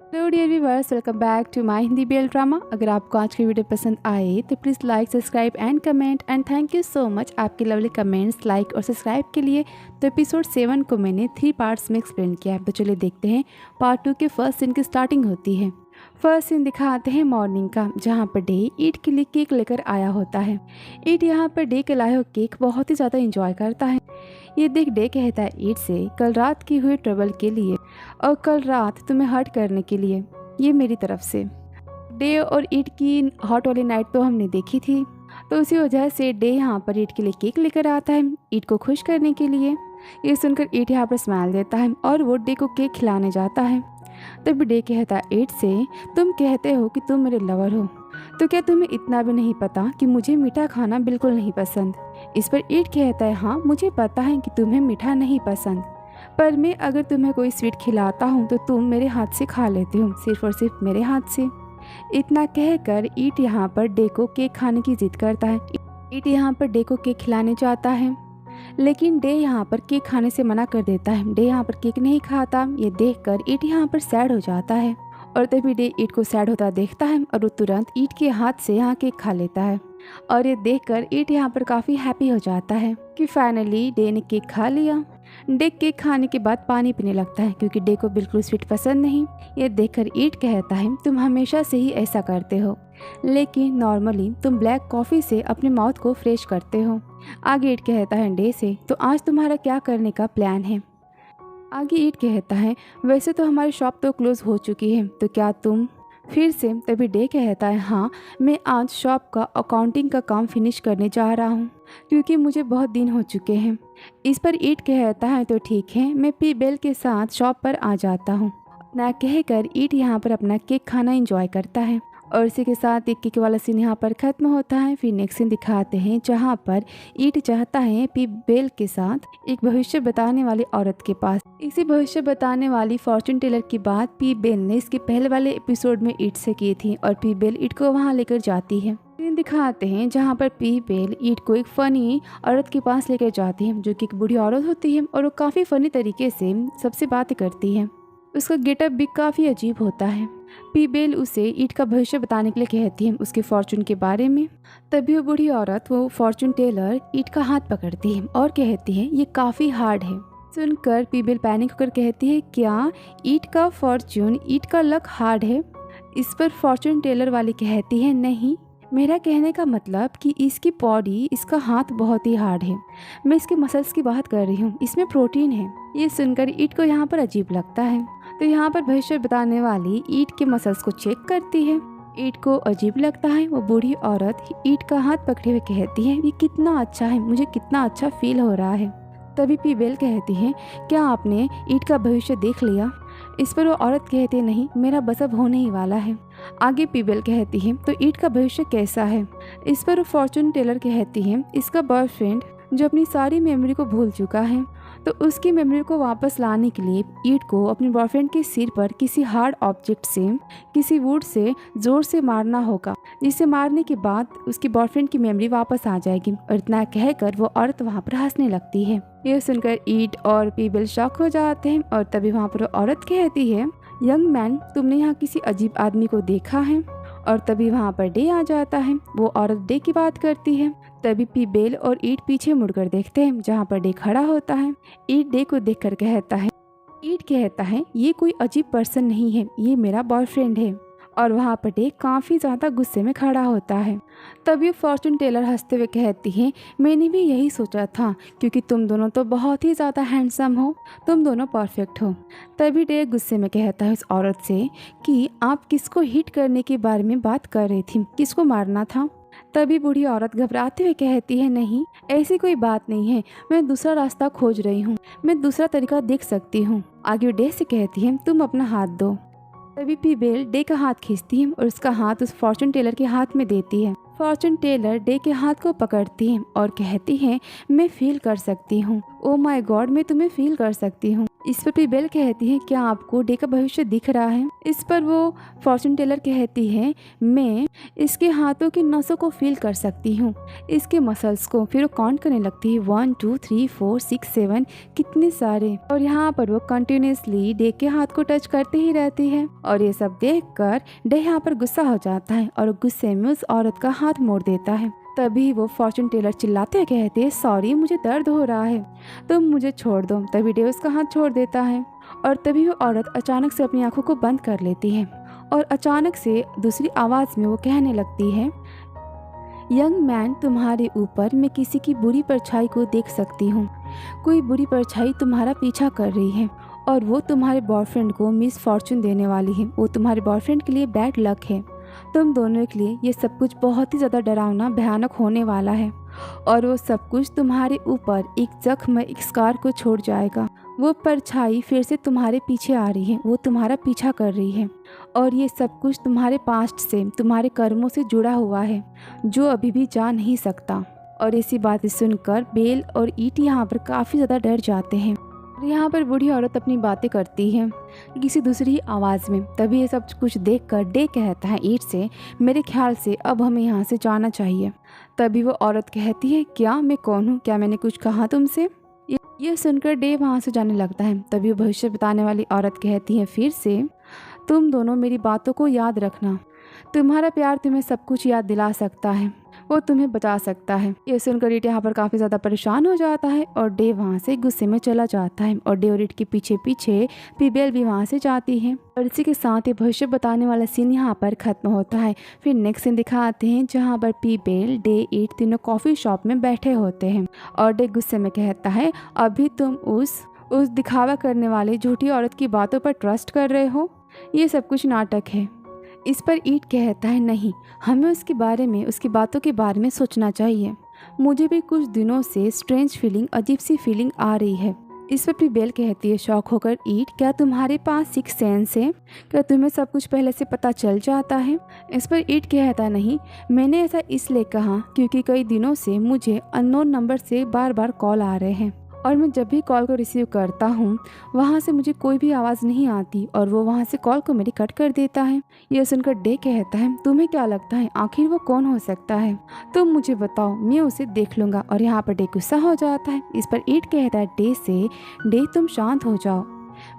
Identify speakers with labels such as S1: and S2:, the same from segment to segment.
S1: Hello dear viewers, welcome back to my Hindi BL drama. अगर आपको आज की वीडियो पसंद आए तो please like, subscribe and comment. And thank you so much आपके लवली कमेंट्स, लाइक और सब्सक्राइब के लिए। तो एपिसोड 7 को मैंने 3 पार्ट्स में एक्सप्लेन किया है, तो चलिए देखते हैं। पार्ट 2 के फर्स्ट सीन की स्टार्टिंग होती है। फर्स्ट सीन दिखाते हैं मॉर्निंग का, जहाँ पर डे ईट के लिए केक लेकर आया होता है। ईट यहाँ पर डे के लाए हुए केक बहुत ही ज़्यादा इंजॉय करता है। ये देख डे कहता है ईट से, कल रात की हुई ट्रबल के लिए और कल रात तुम्हें हर्ट करने के लिए ये मेरी तरफ से। डे और ईट की हॉट वाली नाइट तो हमने देखी थी, तो उसी वजह से डे यहाँ पर ईट के लिए केक लेकर आता है ईट को खुश करने के लिए। ये सुनकर ईट यहाँ पर स्माइल देता है और वो डे को केक खिलाने जाता है। तब डे कहता है ईट से, तुम कहते हो कि तुम मेरे लवर हो, तो क्या तुम्हें इतना भी नहीं पता कि मुझे मीठा खाना बिल्कुल नहीं पसंद। इस पर ईट कहता है हाँ, मुझे पता है कि तुम्हें मीठा नहीं पसंद, पर मैं अगर तुम्हें कोई स्वीट खिलाता हूँ तो तुम मेरे हाथ से खा लेते हो, सिर्फ और सिर्फ मेरे हाथ से। इतना कहकर ईट यहाँ पर डे को केक खाने की जिद करता है। ईट यहाँ पर डे को केक खिलाने चाहता है, लेकिन डे यहाँ पर केक खाने से मना कर देता है। डे यहाँ पर केक नहीं खाता। ये देखकर ईट यहाँ पर सैड हो जाता है और तभी डे ईट को सैड होता देखता है और वो तुरंत ईट के हाथ से यहाँ केक खा लेता है। और ये देखकर ईट यहाँ पर काफ़ी हैप्पी हो जाता है कि फाइनली डे ने केक खा लिया। डे केक खाने के बाद पानी पीने लगता है क्योंकि डे को बिल्कुल स्वीट पसंद नहीं। ये देखकर ईट कहता है तुम हमेशा से ही ऐसा करते हो, लेकिन नॉर्मली तुम ब्लैक कॉफ़ी से अपने माउथ को फ्रेश करते हो। आगे ईट कहता है डे से, तो आज तुम्हारा क्या करने का प्लान है। आगे ईट कहता है वैसे तो हमारी शॉप तो क्लोज़ हो चुकी है, तो क्या तुम फिर से। तभी डे कहता है हाँ, मैं आज शॉप का अकाउंटिंग का काम फिनिश करने जा रहा हूँ क्योंकि मुझे बहुत दिन हो चुके हैं। इस पर ईट कहता है तो ठीक है, मैं पी बेल के साथ शॉप पर आ जाता हूँ। ना कहकर ईट यहाँ पर अपना केक खाना एंजॉय करता है और इसी के साथ एक केक वाला सीन यहाँ पर ख़त्म होता है। फिर नेक्स्ट सीन दिखाते हैं जहाँ पर ईट चाहता है पी बेल के साथ एक भविष्य बताने वाली औरत के पास। इसी भविष्य बताने वाली फॉर्चून टेलर की बात पी बेल ने इसके पहले वाले एपिसोड में ईट से की थी और पी बेल ईट को वहाँ लेकर जाती है। सीन दिखाते हैं जहाँ पर पी बेल ईट को एक फ़नी औरत के पास लेकर जाती है, जो कि एक बूढ़ी औरत होती है और वो काफ़ी फ़नी तरीके से सबसे बातें करती है। उसका गेटअप भी काफ़ी अजीब होता है। पी बेल उसे ईट का भविष्य बताने के लिए कहती है उसके फॉर्चून के बारे में। तभी वो बूढ़ी औरत, वो फॉर्चून टेलर, ईट का हाथ पकड़ती है और कहती है ये काफ़ी हार्ड है। सुनकर पी बेल पैनिक होकर कहती है क्या ईट का फॉर्चून, ईट का लक हार्ड है। इस पर फॉर्चून टेलर वाली कहती है नहीं, मेरा कहने का मतलब कि इसकी बॉडी, इसका हाथ बहुत ही हार्ड है। मैं इसके मसल्स की बात कर रही हूँ, इसमें प्रोटीन है। ये सुनकर ईट को यहाँ पर अजीब लगता है, तो यहाँ पर भविष्य बताने वाली ईट के मसल्स को चेक करती है। ईट को अजीब लगता है। वो बूढ़ी औरत ईट का हाथ पकड़े हुए कहती है ये कितना अच्छा है, मुझे कितना अच्छा फील हो रहा है। तभी पी बेल कहती है क्या आपने ईट का भविष्य देख लिया। इस पर वो औरत कहती है नहीं, मेरा बस अब होने ही वाला है। आगे पी बेल कहती है तो ईट का भविष्य कैसा है। इस पर वो फॉर्चून टेलर कहती है इसका बॉयफ्रेंड जो अपनी सारी मेमोरी को भूल चुका है, तो उसकी मेमोरी को वापस लाने के लिए ईट को अपने बॉयफ्रेंड के सिर पर किसी हार्ड ऑब्जेक्ट से, किसी वुड से जोर से मारना होगा, जिसे मारने के बाद उसके बॉयफ्रेंड की मेमोरी वापस आ जाएगी। और इतना कहकर वो औरत वहाँ पर हंसने लगती है। यह सुनकर ईट और पी बेल शॉक हो जाते हैं और तभी वहाँ पर औरत कहती है यंग मैन, तुमने यहाँ किसी अजीब आदमी को देखा है। और तभी वहाँ पर डे आ जाता है। वो औरत डे की बात करती है। तभी पी बेल और ईट पीछे मुड़कर देखते हैं जहाँ पर डे खड़ा होता है। ईट डे को देखकर कहता है, ईट कहता है ये कोई अजीब पर्सन नहीं है, ये मेरा बॉयफ्रेंड है। और वहाँ पर डे काफ़ी ज़्यादा गुस्से में खड़ा होता है। तभी फॉर्चून टेलर हंसते हुए कहती है मैंने भी यही सोचा था, क्योंकि तुम दोनों तो बहुत ही ज़्यादा हैंडसम हो, तुम दोनों परफेक्ट हो। तभी डे गुस्से में कहता है उस औरत से कि आप किसको हिट करने के बारे में बात कर रही थी, किसको मारना था। तभी बूढ़ी औरत घबराते हुए कहती है नहीं, ऐसी कोई बात नहीं है, मैं दूसरा रास्ता खोज रही हूँ, मैं दूसरा तरीका देख सकती हूँ। आगे डे से कहती है तुम अपना हाथ दो। तभी पी बेल डे का हाथ खींचती है और उसका हाथ उस फॉर्चून टेलर के हाथ में देती है। फॉर्चून टेलर डे के हाथ को पकड़ती है और कहती है मैं फील कर सकती हूँ, ओ माय गॉड, मैं तुम्हें फील कर सकती हूँ। इस पर भी बेल कहती है क्या आपको डे का भविष्य दिख रहा है। इस पर वो फॉर्चून टेलर कहती है मैं इसके हाथों की नसों को फील कर सकती हूँ, इसके मसल्स को। फिर वो काउंट करने लगती है 1 2 3 4 6 7 कितने सारे। और यहाँ पर वो कंटिन्यूसली डे के हाथ को टच करती ही रहती है। और ये सब देखकर डे यहाँ पर गुस्सा हो जाता है और गुस्से में उस औरत का हाथ मोड़ देता है। तभी वो फॉर्चून टेलर चिल्लाते कहते हैं सॉरी मुझे दर्द हो रहा है, तुम मुझे छोड़ दो। तभी डे उसका हाथ छोड़ देता है और तभी वो औरत अचानक से अपनी आंखों को बंद कर लेती है और अचानक से दूसरी आवाज़ में वो कहने लगती है यंग मैन तुम्हारे ऊपर मैं किसी की बुरी परछाई को देख सकती हूँ। कोई बुरी परछाई तुम्हारा पीछा कर रही है और वो तुम्हारे बॉयफ्रेंड को मिस फॉर्चून देने वाली है। वो तुम्हारे बॉयफ्रेंड के लिए बैड लक है। तुम दोनों के लिए ये सब कुछ बहुत ही ज़्यादा डरावना भयानक होने वाला है और वो सब कुछ तुम्हारे ऊपर एक जख्म एक स्कार को छोड़ जाएगा। वो परछाई फिर से तुम्हारे पीछे आ रही है, वो तुम्हारा पीछा कर रही है और ये सब कुछ तुम्हारे पास्ट से तुम्हारे कर्मों से जुड़ा हुआ है जो अभी भी जा नहीं सकता। और ऐसी बातें सुनकर बेल और ईट यहाँ पर काफ़ी ज़्यादा डर जाते हैं। यहाँ पर बूढ़ी औरत अपनी बातें करती है किसी दूसरी ही आवाज़ में। तभी ये सब कुछ देखकर डे कहता है ईट से मेरे ख्याल से अब हमें यहाँ से जाना चाहिए। तभी वो औरत कहती है क्या मैं कौन हूँ, क्या मैंने कुछ कहा तुमसे। ये सुनकर डे वहाँ से जाने लगता है। तभी वो भविष्य बताने वाली औरत कहती है फिर से तुम दोनों मेरी बातों को याद रखना, तुम्हारा प्यार तुम्हें सब कुछ याद दिला सकता है, वो तुम्हें बचा सकता है। ये सुनकर ईट यहाँ पर काफ़ी ज़्यादा परेशान हो जाता है और डे वहाँ से गुस्से में चला जाता है और डे और ईट के पीछे पीछे पीबेल भी वहाँ से जाती है। और इसी के साथ ही भविष्य बताने वाला सीन यहाँ पर ख़त्म होता है। फिर नेक्स्ट सीन दिखाते हैं जहाँ पर पीबेल डे ईट तीनों कॉफ़ी शॉप में बैठे होते हैं और डे गुस्से में कहता है अभी तुम उस दिखावा करने वाली झूठी औरत की बातों पर ट्रस्ट कर रहे हो, ये सब कुछ नाटक है। इस पर ईट कहता है नहीं, हमें उसके बारे में उसकी बातों के बारे में सोचना चाहिए। मुझे भी कुछ दिनों से स्ट्रेंज फीलिंग अजीब सी फीलिंग आ रही है। इस पर भी बेल कहती है शौक होकर ईट क्या तुम्हारे पास 6 सेंस है, क्या तुम्हें सब कुछ पहले से पता चल जाता है। इस पर ईट कहता नहीं, मैंने ऐसा इसलिए कहा क्योंकि कई दिनों से मुझे अननोन नंबर से बार बार कॉल आ रहे हैं और मैं जब भी कॉल को रिसीव करता हूँ वहाँ से मुझे कोई भी आवाज़ नहीं आती और वो वहाँ से कॉल को मेरी कट कर देता है। यह सुनकर डे कहता है तुम्हें क्या लगता है आखिर वो कौन हो सकता है, तुम मुझे बताओ, मैं उसे देख लूँगा। और यहाँ पर डे गुस्सा हो जाता है। इस पर ईट कहता है डे से डे तुम शांत हो जाओ,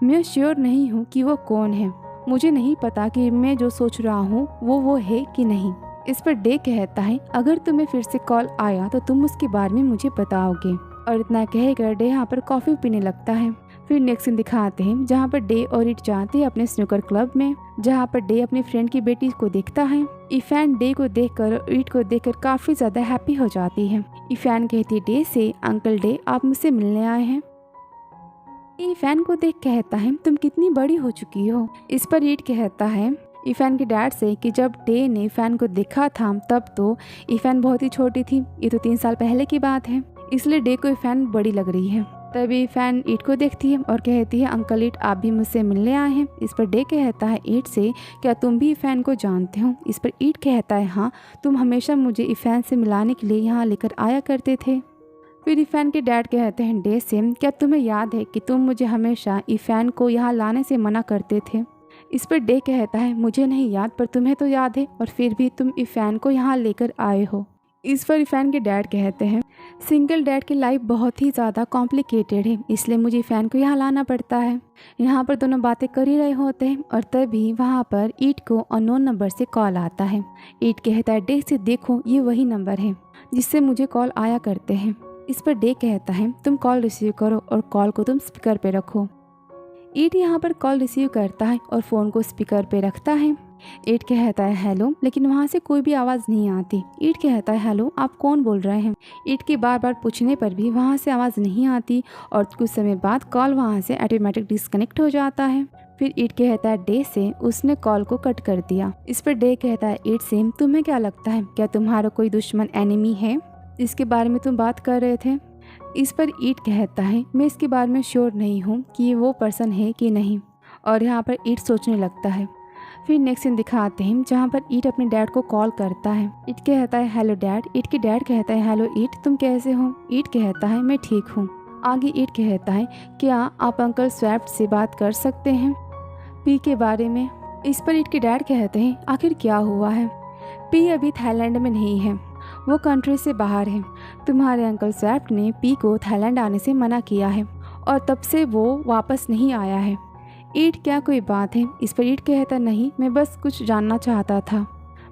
S1: मैं श्योर नहीं हूँ कि वो कौन है, मुझे नहीं पता कि मैं जो सोच रहा हूँ वो है कि नहीं। इस पर डे कहता है अगर तुम्हें फिर से कॉल आया तो तुम उसके बारे में मुझे बताओगे। और इतना कहकर डे यहाँ पर कॉफ़ी पीने लगता है। फिर नेक्स्ट सीन दिखाते हैं जहाँ पर डे और ईट जाते हैं अपने स्नूकर क्लब में, जहाँ पर डे अपनी फ्रेंड की बेटी को देखता है। इफैन डे को देखकर और ईट को देखकर काफ़ी ज़्यादा हैप्पी हो जाती है। इफैन कहती है डे से अंकल डे आप मुझसे मिलने आए हैं। इफैन को देख कहता है तुम कितनी बड़ी हो चुकी हो। इस पर ईट कहता है इफैन के डैड से कि जब डे ने इफैन को देखा था तब तो इफैन बहुत ही छोटी थी, ये तो 3 साल पहले की बात है, इसलिए डे को इफैन बड़ी लग रही है। तभी इफैन ईट को देखती है और कहती है अंकल ईट आप भी मुझसे मिलने आए हैं। इस पर डे कहता है ईट से क्या तुम भी इफैन को जानते हो। इस पर ईट कहता है हाँ, तुम हमेशा मुझे इफैन से मिलाने के लिए यहाँ लेकर आया करते थे। फिर इफैन के डैड कहते हैं डे से क्या तुम्हें याद है कि तुम मुझे हमेशा इफैन को यहाँ लाने से मना करते थे। इस पर डे कहता है मुझे नहीं याद पर तुम्हें तो याद है और फिर भी तुम इफैन को यहाँ लेकर आए हो। इस पर इफैन के डैड कहते हैं सिंगल डैड की लाइफ बहुत ही ज़्यादा कॉम्प्लिकेटेड है, इसलिए मुझे इफैन को यहाँ लाना पड़ता है। यहाँ पर दोनों बातें कर ही रहे होते हैं और तभी वहाँ पर ईट को अननोन नंबर से कॉल आता है। ईट कहता है डे से देखो ये वही नंबर है जिससे मुझे कॉल आया करते हैं। इस पर डे कहता है तुम कॉल रिसीव करो और कॉल को तुम स्पीकर पे रखो। ईट यहाँ पर कॉल रिसीव करता है और फ़ोन को स्पीकर पे रखता है। ईट कहता है हेलो, लेकिन वहाँ से कोई भी आवाज़ नहीं आती। ईट कहता है हेलो आप कौन बोल रहे हैं। ईट के बार बार पूछने पर भी वहाँ से आवाज़ नहीं आती और कुछ समय बाद कॉल वहाँ से ऑटोमेटिक डिस्कनेक्ट हो जाता है। फिर ईट कहता है डे से उसने कॉल को कट कर दिया। इस पर डे कहता है ईट से तुम्हें क्या लगता है क्या तुम्हारा कोई दुश्मन एनिमी है जिसके बारे में तुम बात कर रहे थे। इस पर ईट कहता है मैं इसके बारे में श्योर नहीं हूँ कि ये वो पर्सन है कि नहीं। और यहाँ पर ईट सोचने लगता है। फिर नेक्स्ट सीन दिखाते हैं जहाँ पर ईट अपने डैड को कॉल करता है। ईट कहता है हेलो डैड। ईट के डैड कहता है हेलो ईट तुम कैसे हो। ईट कहता है मैं ठीक हूँ। आगे ईट कहता है, क्या आप अंकल स्वेफ्ट से बात कर सकते हैं पी के बारे में। इस पर ईट के डैड कहते हैं, आखिर क्या हुआ है। पी अभी थाईलैंड में नहीं है, वो कंट्री से बाहर है। तुम्हारे अंकल स्वेफ्ट ने पी को थाईलैंड आने से मना किया है और तब से वो वापस नहीं आया है। ईट, क्या कोई बात है। इस पर ईट कहता, नहीं, मैं बस कुछ जानना चाहता था,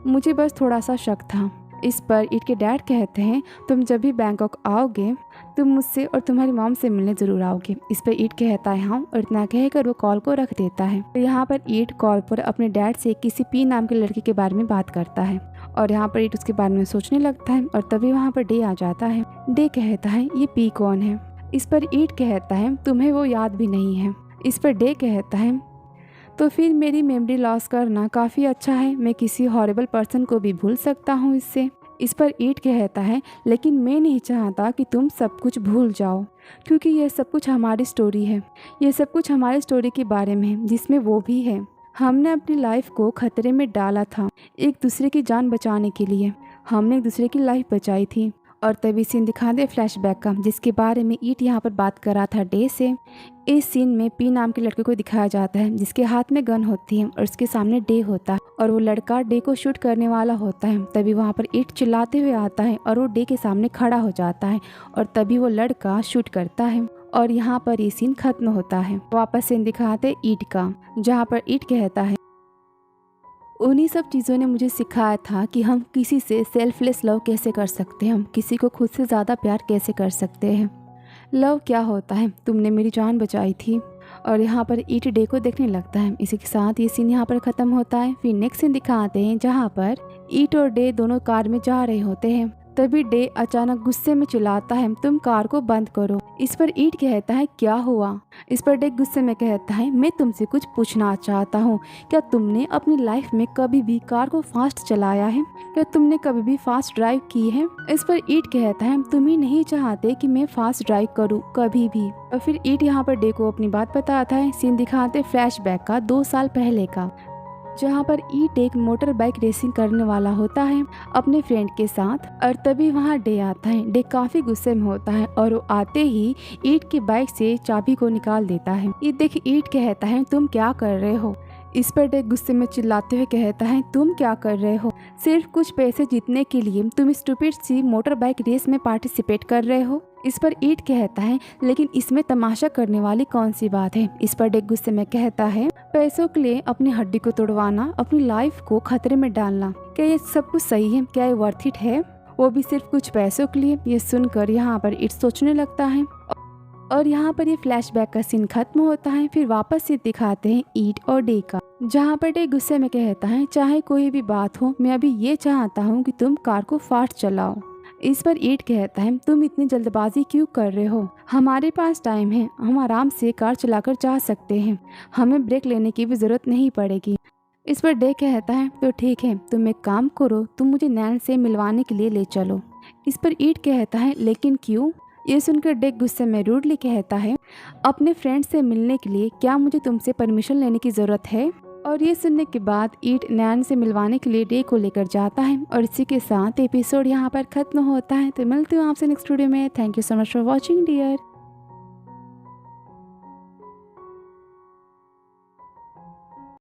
S1: मुझे बस थोड़ा सा शक था। इस पर ईट के डैड कहते हैं, तुम जब भी बैंकॉक आओगे तुम मुझसे और तुम्हारी मॉम से मिलने ज़रूर आओगे। इस पर ईट कहता है हाँ, और इतना कहकर वो कॉल को रख देता है। तो यहाँ पर ईट कॉल पर अपने डैड से किसी पी नाम के लड़के के बारे में बात करता है और यहाँ पर ईट उसके बारे में सोचने लगता है और तभी वहाँ पर डे आ जाता है। डे कहता है, ये पी कौन है। इस पर ईट कहता है, तुम्हें वो याद भी नहीं है। इस पर डे कहता है, तो फिर मेरी मेमोरी लॉस करना काफ़ी अच्छा है, मैं किसी हॉरिबल पर्सन को भी भूल सकता हूँ इससे। इस पर ईट कहता है, लेकिन मैं नहीं चाहता कि तुम सब कुछ भूल जाओ, क्योंकि यह सब कुछ हमारी स्टोरी है। यह सब कुछ हमारी स्टोरी के बारे में है, जिसमें वो भी है। हमने अपनी लाइफ को खतरे में डाला था एक दूसरे की जान बचाने के लिए। हमने एक दूसरे की लाइफ बचाई थी। और तभी सीन दिखा दे फ्लैशबैक का, जिसके बारे में ईट यहाँ पर बात कर रहा था डे से। इस सीन में पी नाम के लड़के को दिखाया जाता है, जिसके हाथ में गन होती है और उसके सामने डे होता है और वो लड़का डे को शूट करने वाला होता है। तभी वहाँ पर ईट चिल्लाते हुए आता है और वो डे के सामने खड़ा हो जाता है और तभी वो लड़का शूट करता है और यहाँ पर ये सीन खत्म होता है। वापस सीन दिखाते ईट का, जहाँ पर ईट कहता है, उन्हीं सब चीज़ों ने मुझे सिखाया था कि हम किसी से सेल्फलेस लव कैसे कर सकते हैं, हम किसी को खुद से ज़्यादा प्यार कैसे कर सकते हैं। लव क्या होता है, तुमने मेरी जान बचाई थी। और यहाँ पर ईट डे को देखने लगता है। इसी के साथ ये सीन यहाँ पर ख़त्म होता है। फिर नेक्स्ट सीन दिखाते हैं, जहाँ पर ईट और डे दोनों कार में जा रहे होते हैं। तभी डे अचानक गुस्से में चिल्लाता है, तुम कार को बंद करो। इस पर ईट कहता है, क्या हुआ। इस पर डे गुस्से में कहता है, मैं तुमसे कुछ पूछना चाहता हूँ, क्या तुमने अपनी लाइफ में कभी भी कार को फास्ट चलाया है, क्या तुमने कभी भी फास्ट ड्राइव की है। इस पर ईट कहता है, तुम ही नहीं चाहते कि मैं फास्ट ड्राइव करूँ कभी भी। और फिर ईट यहाँ पर डे को अपनी बात बताता है। सीन दिखाते फ्लैशबैक का 2 साल पहले का, जहाँ पर ईट एक मोटर बाइक रेसिंग करने वाला होता है अपने फ्रेंड के साथ। और तभी वहाँ डे आता है। डे काफी गुस्से में होता है और वो आते ही ईट की बाइक से चाबी को निकाल देता है। ये देख ईट कहता है, तुम क्या कर रहे हो। इस पर डे गुस्से में चिल्लाते हुए कहता है, तुम क्या कर रहे हो, सिर्फ कुछ पैसे जीतने के लिए तुम स्टूपिड सी मोटर बाइक रेस में पार्टिसिपेट कर रहे हो। इस पर ईट कहता है, लेकिन इसमें तमाशा करने वाली कौन सी बात है। इस पर डे गुस्से में कहता है, पैसों के लिए अपनी हड्डी को तोड़वाना, अपनी लाइफ को खतरे में डालना, क्या ये सब कुछ सही है, क्या ये वर्थ इट है, वो भी सिर्फ कुछ पैसों के लिए। ये सुनकर यहाँ पर ईट सोचने लगता है और यहाँ पर ये फ्लैशबैक का सीन खत्म होता है। फिर वापस से दिखाते हैं ईट और डे का, जहाँ पर डे गुस्से में कहता है, चाहे कोई भी बात हो, मैं अभी ये चाहता हूँ कि तुम कार को फास्ट चलाओ। इस पर ईट कहता है, तुम इतनी जल्दबाजी क्यों कर रहे हो, हमारे पास टाइम है, हम आराम से कार चलाकर जा सकते हैं, हमें ब्रेक लेने की भी जरूरत नहीं पड़ेगी। इस पर डे कहता है, तो ठीक है, तुम एक काम करो, तुम मुझे नैन से मिलवाने के लिए ले चलो। इस पर ईट कहता है, लेकिन क्यों। ये सुनकर डे गुस्से में रूडली कहता है, अपने फ्रेंड से मिलने के लिए क्या मुझे तुमसे परमिशन लेने की ज़रूरत है। और ये सुनने के बाद ईट नैन से मिलवाने के लिए डे को लेकर जाता है और इसी के साथ एपिसोड यहाँ पर खत्म होता है। तो मिलती हूँ आपसे नेक्स्ट वीडियो में। Thank you so much for watching dear.